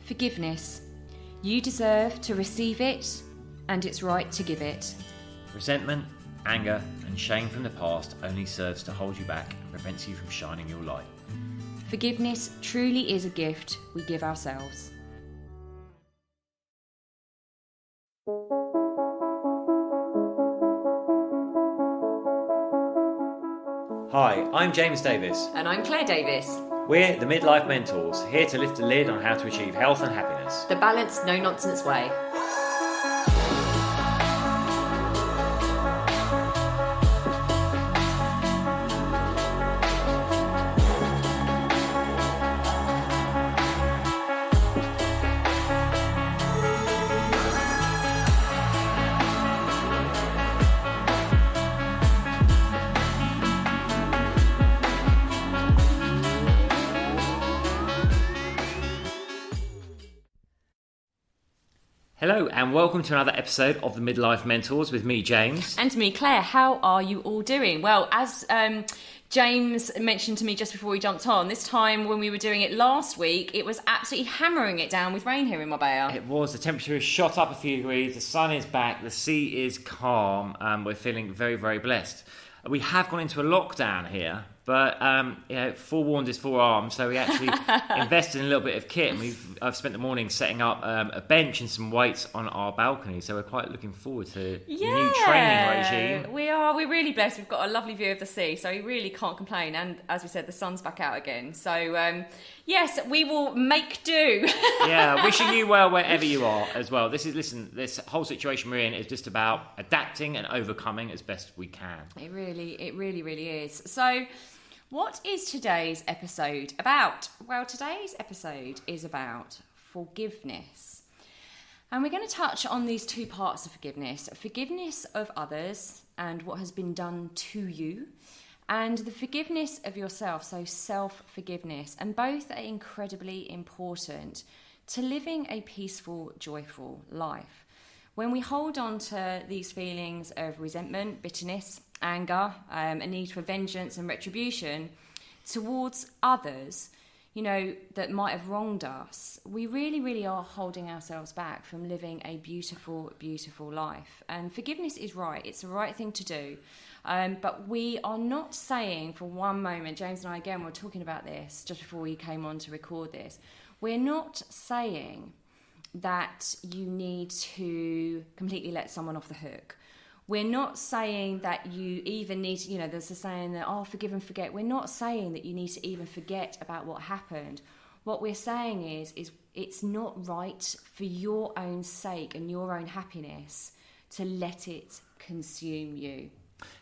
Forgiveness. You deserve to receive it, and it's right to give it. Resentment, anger, and shame from the past only serves to hold you back and prevents you from shining your light. Forgiveness truly is a gift we give ourselves. Hi, I'm James Davis. And I'm Claire Davis. We're the Midlife Mentors, here to lift the lid on how to achieve health and happiness. The balanced, no-nonsense way. Hello and welcome to another episode of the Midlife Mentors with me, James. And me, Claire. How are you all doing? Well, as James mentioned to me just before we jumped on, this time when we were doing it last week, it was absolutely hammering it down with rain here in Marbella. It was. The temperature has shot up a few degrees, the sun is back, the sea is calm, we're feeling very, very blessed. We have gone into a lockdown here, but forewarned is forearmed, so we actually invested in a little bit of kit, and I've spent the morning setting up a bench and some weights on our balcony, so we're quite looking forward to the new training regime. We're really blessed. We've got a lovely view of the sea, so we really can't complain, and as we said, the sun's back out again, so yes, we will make do. Yeah, wishing you well wherever you are as well. This whole situation we're in is just about adapting and overcoming as best we can. It really is. So, what is today's episode about? Well, today's episode is about forgiveness. And we're going to touch on these two parts of forgiveness. Forgiveness of others and what has been done to you, and the forgiveness of yourself, so self-forgiveness. And both are incredibly important to living a peaceful, joyful life. When we hold on to these feelings of resentment, bitterness, anger, a need for vengeance and retribution towards others, that might have wronged us, we really are holding ourselves back from living a beautiful, beautiful life. And forgiveness is right. It's the right thing to do. But we are not saying for one moment, James and I, again, were talking about this just before we came on to record this. We're not saying that you need to completely let someone off the hook. We're not saying that you even need to, there's a saying that, forgive and forget. We're not saying that you need to even forget about what happened. What we're saying is it's not right for your own sake and your own happiness to let it consume you.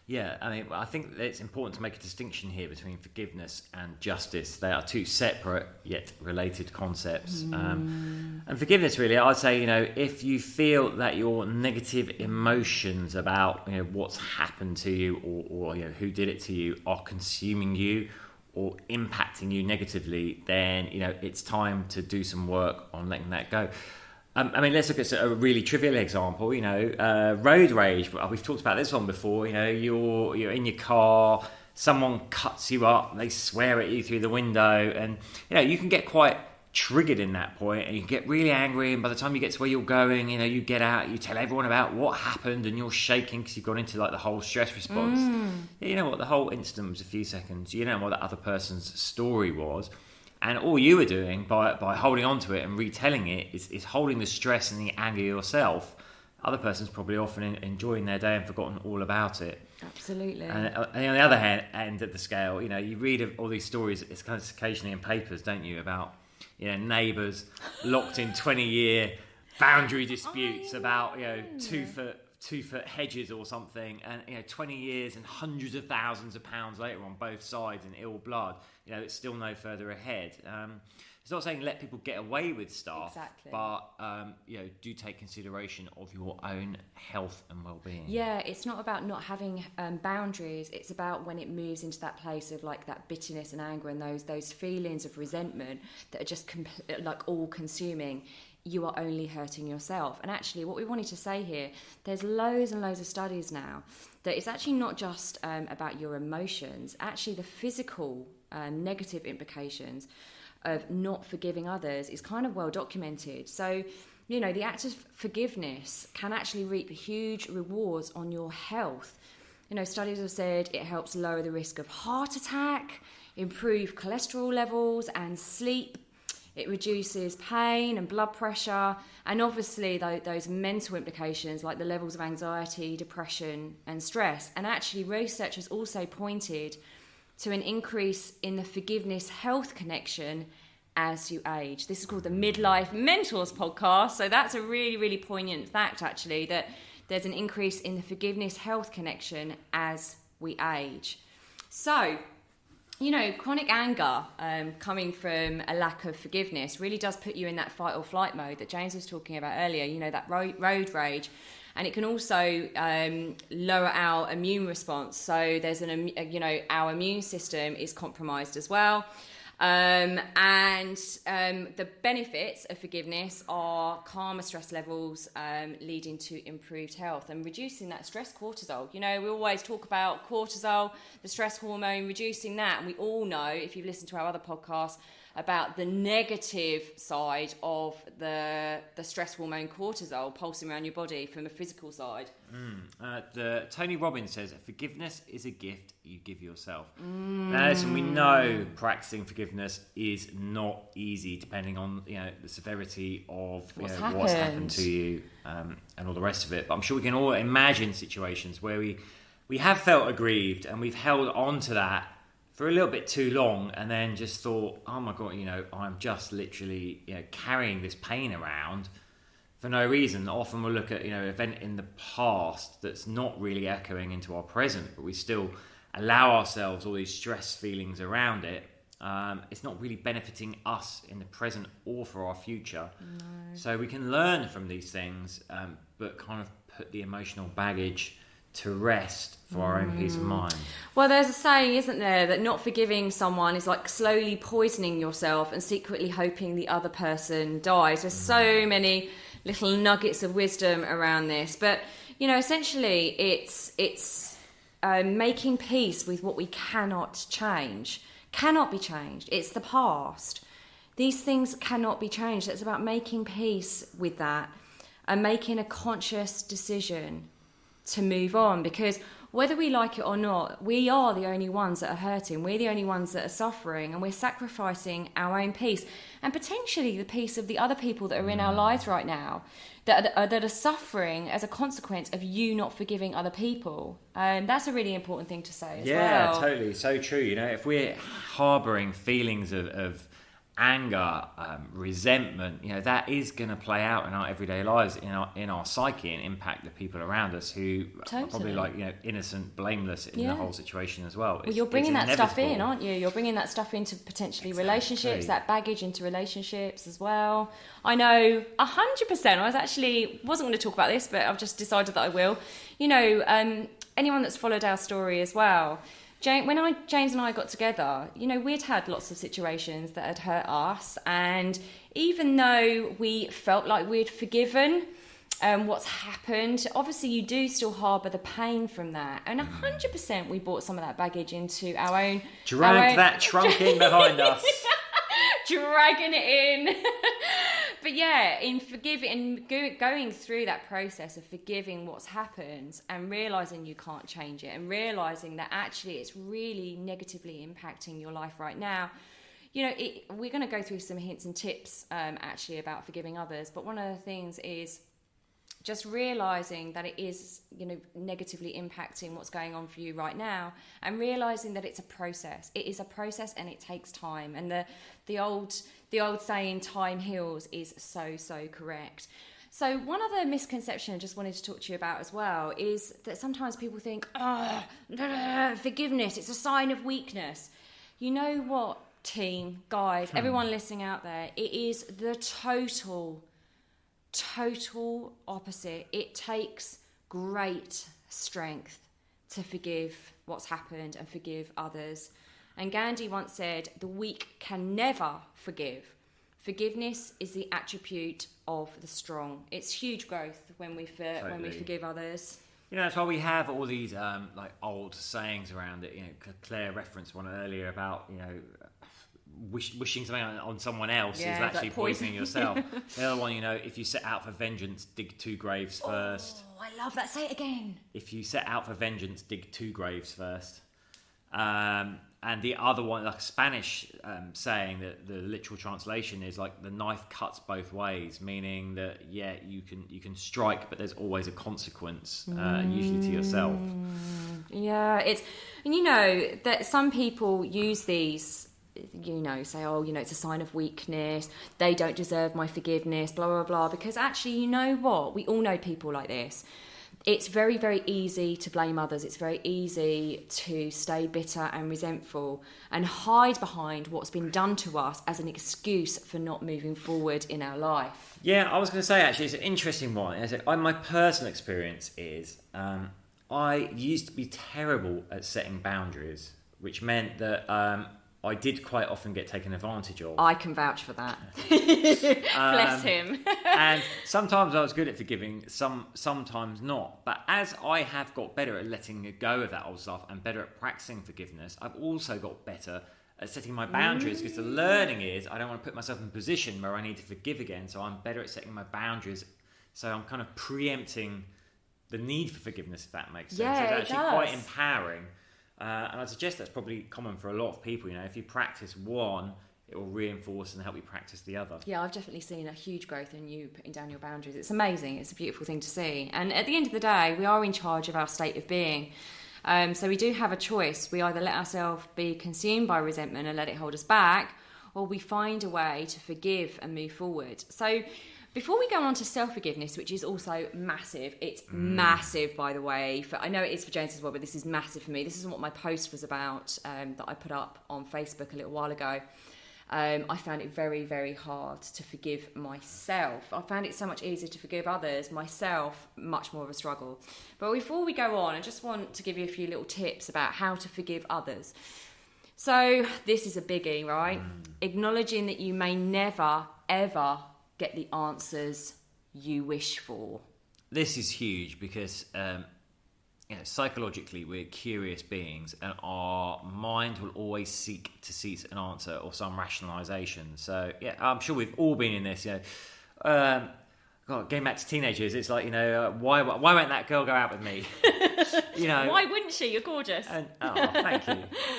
Yeah, I think it's important to make a distinction here between forgiveness and justice. They are two separate yet related concepts. And forgiveness, really, I'd say, if you feel that your negative emotions about what's happened to you or who did it to you are consuming you or impacting you negatively, then it's time to do some work on letting that go. Let's look at a really trivial example, road rage. We've talked about this one before, you're in your car, someone cuts you up, they swear at you through the window, and, you can get quite triggered in that point, and you get really angry, and by the time you get to where you're going, you get out, you tell everyone about what happened, and you're shaking because you've gone into, the whole stress response. You know what, the whole incident was a few seconds. You know what the other person's story was. And all you were doing by holding on to it and retelling it is holding the stress and the anger yourself. Other person's probably often enjoying their day and forgotten all about it. Absolutely. And on the other end of the scale, you read of all these stories, it's kind of occasionally in papers, don't you, about neighbours locked in 20-year boundary disputes about 2-foot hedges or something, and 20 years and hundreds of thousands of pounds later on both sides in ill blood, it's still no further ahead. It's not saying let people get away with stuff, exactly. But do take consideration of your own health and well-being. Yeah, it's not about not having boundaries. It's about when it moves into that place of that bitterness and anger and those feelings of resentment that are just all-consuming. You are only hurting yourself. And actually, what we wanted to say here, there's loads and loads of studies now that it's actually not just about your emotions. Actually, the physical negative implications of not forgiving others is kind of well documented. So, the act of forgiveness can actually reap huge rewards on your health. Studies have said it helps lower the risk of heart attack, improve cholesterol levels and sleep. It reduces pain and blood pressure, and obviously those mental implications like the levels of anxiety, depression and stress. And actually research has also pointed to an increase in the forgiveness health connection as you age. This is called the Midlife Mentors podcast. So that's a really, really poignant fact, actually, that there's an increase in the forgiveness health connection as we age. So, chronic anger coming from a lack of forgiveness really does put you in that fight or flight mode that James was talking about earlier, that road rage. And it can also lower our immune response. So there's our immune system is compromised as well. The benefits of forgiveness are calmer stress levels, leading to improved health and reducing that stress cortisol. We always talk about cortisol, the stress hormone, reducing that. And we all know, if you've listened to our other podcasts, about the negative side of the stress hormone cortisol pulsing around your body from a physical side. Tony Robbins says, forgiveness is a gift you give yourself. Now, listen, we know practicing forgiveness is not easy, depending on the severity of what's happened to you and all the rest of it. But I'm sure we can all imagine situations where we have felt aggrieved and we've held on to that for a little bit too long, and then just thought, oh my God, I'm just literally carrying this pain around for no reason. Often we'll look at an event in the past that's not really echoing into our present, but we still allow ourselves all these stress feelings around it. It's not really benefiting us in the present or for our future. No. So we can learn from these things, but kind of put the emotional baggage to rest for our own peace of mind. Well, there's a saying, isn't there, that not forgiving someone is like slowly poisoning yourself and secretly hoping the other person dies. There's so many little nuggets of wisdom around this, but essentially it's making peace with what we cannot change, cannot be changed. It's the past. These things cannot be changed. It's about making peace with that and making a conscious decision to move on, because whether we like it or not, we are the only ones that are hurting. We're the only ones that are suffering, and we're sacrificing our own peace and potentially the peace of the other people that are in our lives right now that are suffering as a consequence of you not forgiving other people. And that's a really important thing to say as well. Yeah, totally. So true. If we're harbouring feelings of anger, resentment, that is going to play out in our everyday lives, in our psyche, and impact the people around us who are probably innocent, blameless in the whole situation as well. Well, you're bringing that stuff in, aren't you? You're bringing that stuff into potentially relationships, that baggage into relationships as well. I know 100%. I wasn't going to talk about this, but I've just decided that I will. Anyone that's followed our story as well, James and I got together, we'd had lots of situations that had hurt us, and even though we felt like we'd forgiven what's happened, obviously you do still harbour the pain from that, and 100% we brought some of that baggage into our own... that trunk in behind us. Dragging it in. But yeah, in forgiving and going through that process of forgiving what's happened and realising you can't change it, and realising that actually it's really negatively impacting your life right now. We're going to go through some hints and tips actually about forgiving others, but one of the things is just realising that it is, negatively impacting what's going on for you right now, and realising that it's a process. It is a process and it takes time. And the old saying, time heals, is so correct. So one other misconception I just wanted to talk to you about as well is that sometimes people think, forgiveness, it's a sign of weakness. You know what, team, guys, everyone listening out there, it is the total opposite. It takes great strength to forgive what's happened and forgive others. And Gandhi once said, the weak can never forgive. Forgiveness is the attribute of the strong. It's huge growth when we forgive others. That's why we have all these old sayings around it. Claire referenced one earlier about wishing something on someone else is Yeah, actually like poison. poisoning yourself. The other one, if you set out for vengeance, dig 2 graves first. Oh, I love that. Say it again. If you set out for vengeance, dig 2 graves first. And the other one, like a Spanish saying, that the literal translation is like the knife cuts both ways, meaning that you can strike, but there's always a consequence, usually to yourself. Yeah, and that some people use these, say, it's a sign of weakness, they don't deserve my forgiveness, blah, blah, blah, because actually, you know what? We all know people like this. It's very, very easy to blame others. It's very easy to stay bitter and resentful and hide behind what's been done to us as an excuse for not moving forward in our life. Yeah, I was going to say, actually, it's an interesting one. My personal experience is I used to be terrible at setting boundaries, which meant that I did quite often get taken advantage of. I can vouch for that. Bless him. And sometimes I was good at forgiving, sometimes not. But as I have got better at letting go of that old stuff and better at practicing forgiveness, I've also got better at setting my boundaries, because the learning is I don't want to put myself in a position where I need to forgive again, so I'm better at setting my boundaries. So I'm kind of preempting the need for forgiveness, if that makes sense. Yeah, so it's it actually does. quite empowering. And I suggest that's probably common for a lot of people. If you practice one, it will reinforce and help you practice the other. Yeah, I've definitely seen a huge growth in you putting down your boundaries. It's amazing. It's a beautiful thing to see. And at the end of the day, we are in charge of our state of being. So we do have a choice. We either let ourselves be consumed by resentment and let it hold us back, or we find a way to forgive and move forward. So before we go on to self-forgiveness, which is also massive, it's massive, by the way. I know it is for James as well, but this is massive for me. This is what my post was about that I put up on Facebook a little while ago. I found it very, very hard to forgive myself. I found it so much easier to forgive others. Myself, much more of a struggle. But before we go on, I just want to give you a few little tips about how to forgive others. So this is a biggie, right? Acknowledging that you may never, ever get the answers you wish for. This is huge because psychologically we're curious beings, and our mind will always seek an answer or some rationalisation. So I'm sure we've all been in this. Getting back to teenagers, it's like why won't that girl go out with me? Why wouldn't she? You're gorgeous. Thank you.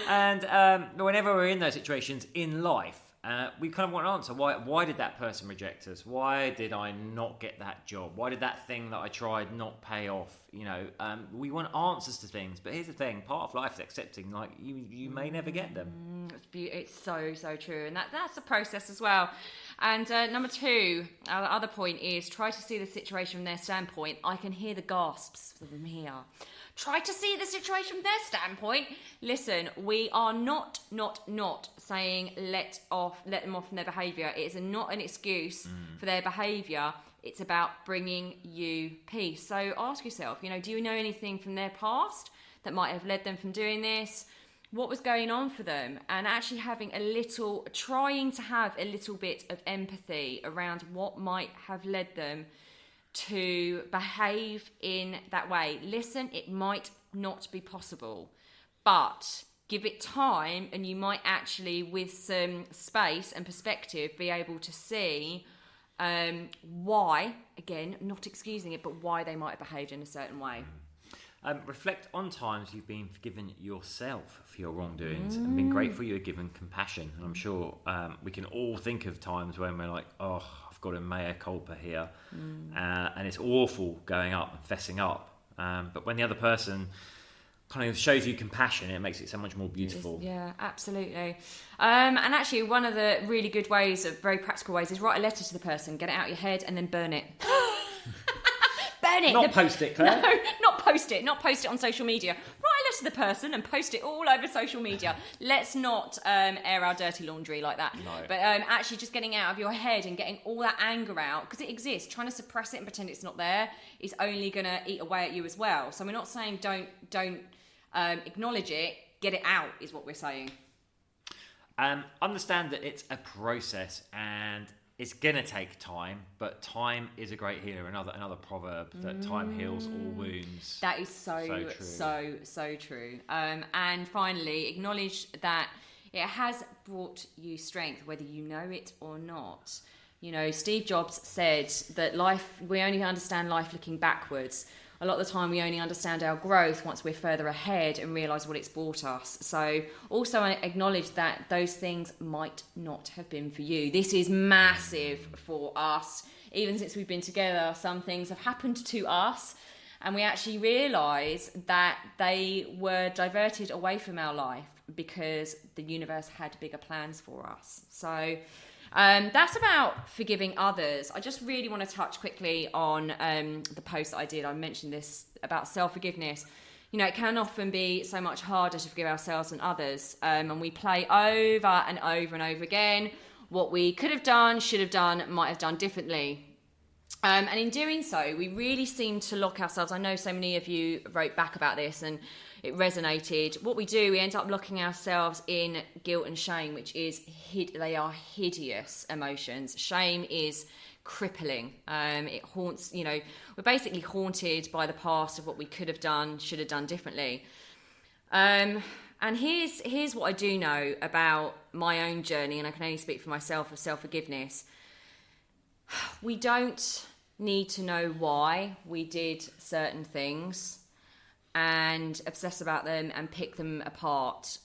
And whenever we're in those situations in life, we kind of want an answer. Why did that person reject us? Why did I not get that job? Why did that thing that I tried not pay off? We want answers to things. But here's the thing: part of life is accepting, like you may never get them. It's so, so true, and that's a process as well. And number 2, our other point is try to see the situation from their standpoint. I can hear the gasps from here. Try to see the situation from their standpoint. Listen, we are not saying let them off from their behaviour. It is not an excuse for their behaviour. It's about bringing you peace. So ask yourself, do you know anything from their past that might have led them from doing this? What was going on for them? And actually trying to have a little bit of empathy around what might have led them to behave in that way. Listen, it might not be possible, but give it time and you might actually, with some space and perspective, be able to see why, again, not excusing it, but why they might have behaved in a certain way. Reflect on times you've been forgiven yourself for your wrongdoings and been grateful you were given compassion. And I'm sure we can all think of times when we're like, oh, I've got a mea culpa here. And it's awful going up and fessing up. But when the other person kind of shows you compassion, it makes it so much more beautiful. Yeah, absolutely. And actually, one of the really good ways, very practical ways, is write a letter to the person, get it out of your head, and then burn it. Burn it. Not post it, Claire. No, not post it. Not post it on social media. Write a letter to the person and post it all over social media. Let's not air our dirty laundry like that. No. But actually just getting it out of your head and getting all that anger out, because it exists. Trying to suppress it and pretend it's not there is only going to eat away at you as well. So we're not saying don't acknowledge it. Get it out is what we're saying. Understand that it's a process and it's going to take time, but time is a great healer. Another proverb that time heals all wounds. That is so true. And finally, acknowledge that It has brought you strength, whether you know it or not. You know, Steve Jobs said that we only understand life looking backwards. A lot of the time we only understand our growth once we're further ahead and realise what it's brought us. So also I acknowledge that those things might not have been for you. This is massive for us. Even since we've been together, some things have happened to us and we actually realise that they were diverted away from our life because the universe had bigger plans for us. So that's about forgiving others. I just really want to touch quickly on the post that I did. I mentioned this about self-forgiveness. You know, it can often be so much harder to forgive ourselves than others. And we play over and over and over again what we could have done, should have done, might have done differently. And in doing so, we really seem to lock ourselves. I know so many of you wrote back about this and it resonated. What we do, we end up locking ourselves in guilt and shame, which is they are hideous emotions. Shame is crippling. It haunts, you know, we're basically haunted by the past of what we could have done, should have done differently. And here's what I do know about my own journey, and I can only speak for myself, of self-forgiveness. We don't need to know why we did certain things and obsess about them and pick them apart.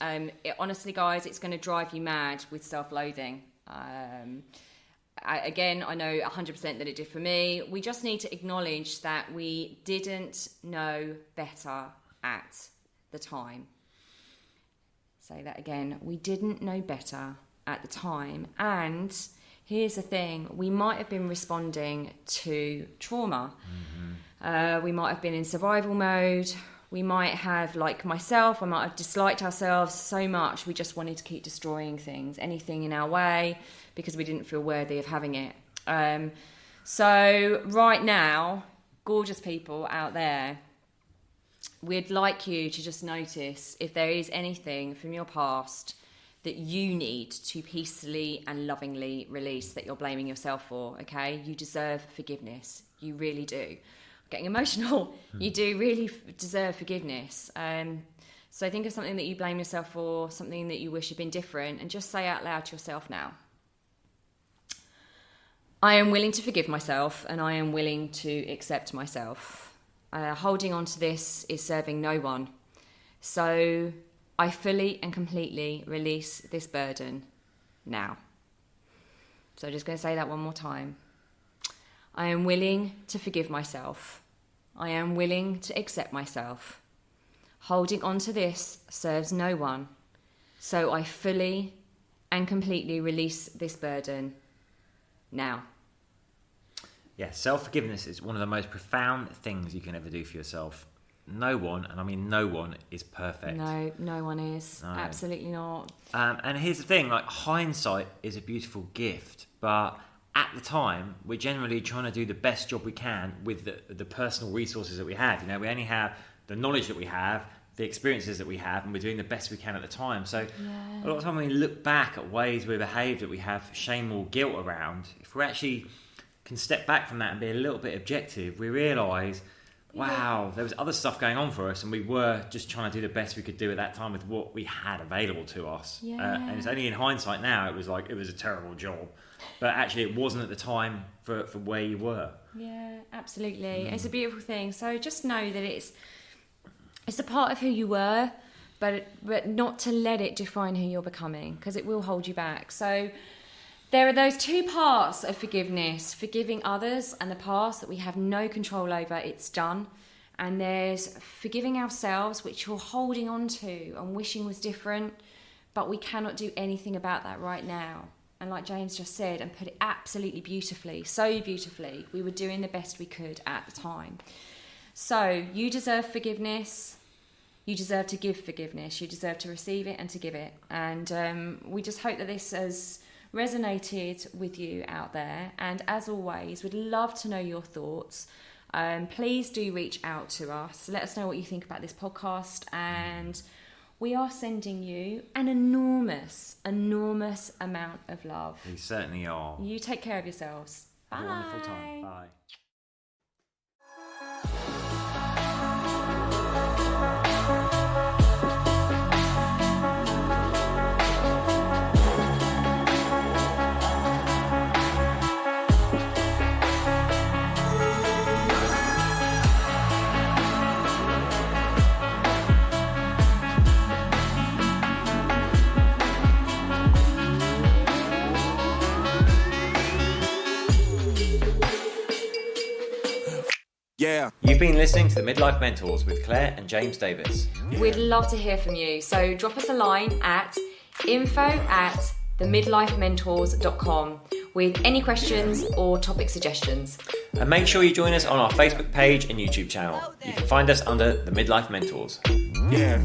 Honestly, guys, it's going to drive you mad with self-loathing. I know 100% that it did for me. We just need to acknowledge that we didn't know better at the time. Say that again. We didn't know better at the time. And here's the thing. We might have been responding to trauma. Mm-hmm. We might have been in survival mode. We might have, like myself, I might have disliked ourselves so much we just wanted to keep destroying things, anything in our way, because we didn't feel worthy of having it. So right now, gorgeous people out there, we'd like you to just notice if there is anything from your past that you need to peacefully and lovingly release that you're blaming yourself for, okay? You deserve forgiveness. You really do. Getting emotional. You do really deserve forgiveness. So think of something that you blame yourself for, something that you wish had been different, and just say out loud to yourself now, I am willing to forgive myself and I am willing to accept myself. Holding on to this is serving no one. So I fully and completely release this burden now. So I'm just going to say that one more time. I am willing to forgive myself. I am willing to accept myself. Holding on to this serves no one. So I fully and completely release this burden now. Yeah, self-forgiveness is one of the most profound things you can ever do for yourself. No one, and I mean no one, is perfect. No one is. No. Absolutely not. And here's the thing, like, hindsight is a beautiful gift, but at the time, we're generally trying to do the best job we can with the personal resources that we have. You know, we only have the knowledge that we have, the experiences that we have, and we're doing the best we can at the time. So a lot of time when we look back at ways we behaved that we have shame or guilt around, if we actually can step back from that and be a little bit objective, we realise, wow, there was other stuff going on for us, and we were just trying to do the best we could do at that time with what we had available to us. And it's only in hindsight now, it was a terrible job. But actually it wasn't at the time for where you were. Yeah, absolutely. It's a beautiful thing. So just know that it's a part of who you were, but not to let it define who you're becoming, because it will hold you back. So there are those two parts of forgiveness, forgiving others and the past that we have no control over, it's done. And there's forgiving ourselves, which you're holding on to and wishing was different, but we cannot do anything about that right now. And like James just said, and put it absolutely beautifully, so beautifully, we were doing the best we could at the time. So you deserve forgiveness. You deserve to give forgiveness. You deserve to receive it and to give it. And we just hope that this has resonated with you out there. And as always, we'd love to know your thoughts. Please do reach out to us. Let us know what you think about this podcast. And we are sending you an enormous amount of love. We certainly are. You take care of yourselves. Bye. Have a wonderful time. Bye. Yeah. You've been listening to the Midlife Mentors with Claire and James Davis. We'd love to hear from you, so drop us a line at info@themidlifementors.com with any questions or topic suggestions. And make sure you join us on our Facebook page and YouTube channel. You can find us under the Midlife Mentors. Yeah.